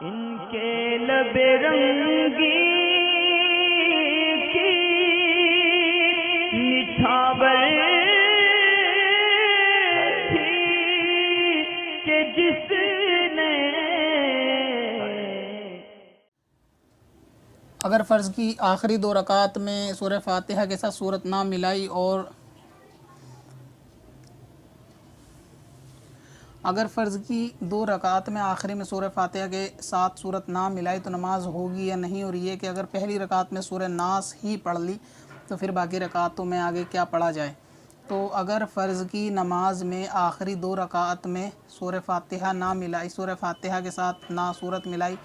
ان کے لب رنگی کی نچھاور تھی کہ جس نے اگر فرض کی آخری 2 رکعات میں سورہ فاتحہ کے ساتھ سورت نہ ملائی اور اگر فرض کی 2 رکعات میں آخری میں سورہ فاتحہ کے ساتھ سورت نہ ملائی تو نماز ہوگی یا نہیں، اور یہ کہ اگر پہلی رکعت میں سورہ ناس ہی پڑھ لی تو پھر باقی رکعتوں میں آگے کیا پڑھا جائے۔ تو اگر فرض کی نماز میں آخری 2 رکعت میں سورہ فاتحہ نہ ملائی، سورہ فاتحہ کے ساتھ نہ سورت ملائی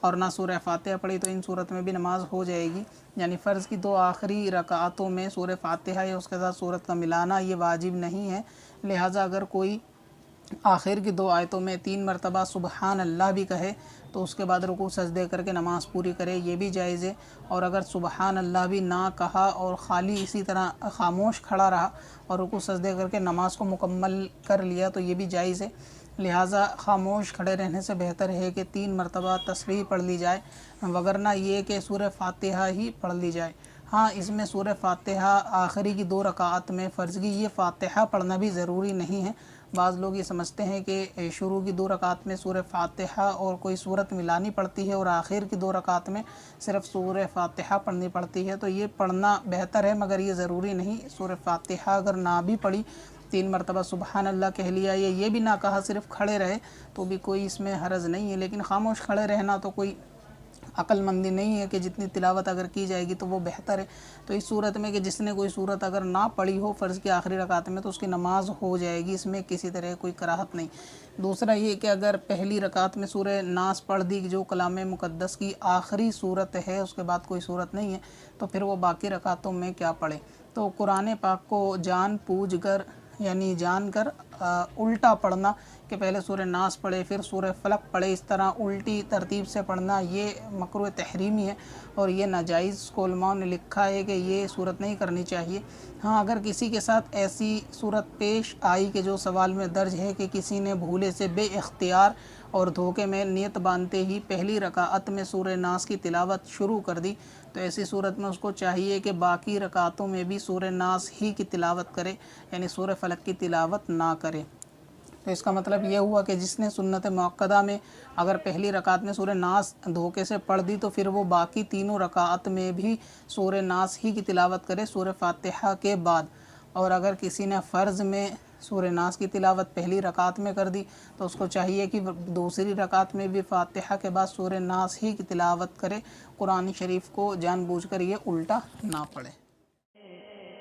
اور نہ سورہ فاتحہ پڑھی تو ان صورت میں بھی نماز ہو جائے گی۔ یعنی فرض کی 2 آخری رکعتوں میں سورہ فاتحہ یا اس کے ساتھ سورت کا ملانا یہ واجب نہیں ہے، لہٰذا اگر کوئی آخر کی 2 آیتوں میں 3 مرتبہ سبحان اللہ بھی کہے تو اس کے بعد رکوع سجدے کر کے نماز پوری کرے، یہ بھی جائز ہے۔ اور اگر سبحان اللہ بھی نہ کہا اور خالی اسی طرح خاموش کھڑا رہا اور رکوع سجدے کر کے نماز کو مکمل کر لیا تو یہ بھی جائز ہے۔ لہٰذا خاموش کھڑے رہنے سے بہتر ہے کہ 3 مرتبہ تسبیح پڑھ لی جائے، وگرنہ یہ کہ سورہ فاتحہ ہی پڑھ لی جائے۔ ہاں، اس میں سورہ فاتحہ آخری کی 2 رکعات میں فرض کی یہ فاتحہ پڑھنا بھی ضروری نہیں ہے۔ بعض لوگ یہ سمجھتے ہیں کہ شروع کی 2 رکعات میں سورہ فاتحہ اور کوئی سورت ملانی پڑتی ہے اور آخر کی 2 رکعات میں صرف سورہ فاتحہ پڑھنی پڑتی ہے، تو یہ پڑھنا بہتر ہے مگر یہ ضروری نہیں۔ سورہ فاتحہ اگر نہ بھی پڑھی، 3 مرتبہ سبحان اللہ کہہ لیا یا یہ بھی نہ کہا، صرف کھڑے رہے تو بھی کوئی اس میں حرج نہیں ہے، لیکن خاموش کھڑے رہنا تو کوئی عقل مندی نہیں ہے کہ جتنی تلاوت اگر کی جائے گی تو وہ بہتر ہے۔ تو اس صورت میں کہ جس نے کوئی صورت اگر نہ پڑھی ہو فرض کی آخری رکعت میں تو اس کی نماز ہو جائے گی، اس میں کسی طرح کوئی کراہت نہیں۔ دوسرا یہ کہ اگر پہلی رکعت میں سورہ ناس پڑھ دی جو کلام مقدس کی آخری صورت ہے، اس کے بعد کوئی صورت نہیں ہے، تو پھر وہ باقی رکعتوں میں کیا پڑھے؟ تو قرآن پاک کو جان بوجھ کر یعنی جان کر الٹا پڑھنا کہ پہلے سورہ ناس پڑھے پھر سورہ فلق پڑھے، اس طرح الٹی ترتیب سے پڑھنا یہ مکروہ تحریمی ہے اور یہ ناجائز کو علماء نے لکھا ہے کہ یہ صورت نہیں کرنی چاہیے۔ ہاں، اگر کسی کے ساتھ ایسی صورت پیش آئی کہ جو سوال میں درج ہے کہ کسی نے بھولے سے بے اختیار اور دھوکے میں نیت باندھتے ہی پہلی رکعت میں سورہ ناس کی تلاوت شروع کر دی، تو ایسی صورت میں اس کو چاہیے کہ باقی رکعتوں میں بھی سورہ ناس ہی کی تلاوت کرے، یعنی سورہ فلق کی تلاوت نہ کرے۔ تو اس کا مطلب یہ ہوا کہ جس نے سنت مؤکدہ میں اگر پہلی رکعت میں سورہ ناس دھوکے سے پڑھ دی تو پھر وہ باقی تینوں رکعت میں بھی سورہ ناس ہی کی تلاوت کرے سورہ فاتحہ کے بعد۔ اور اگر کسی نے فرض میں سورہ ناس کی تلاوت پہلی رکعت میں کر دی تو اس کو چاہیے کہ دوسری رکعت میں بھی فاتحہ کے بعد سورہ ناس ہی کی تلاوت کرے، قرآن شریف کو جان بوجھ کر یہ الٹا نہ پڑھے۔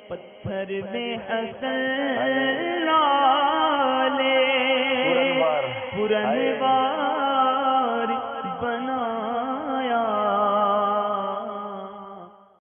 پتھر میں حسن لالے پرن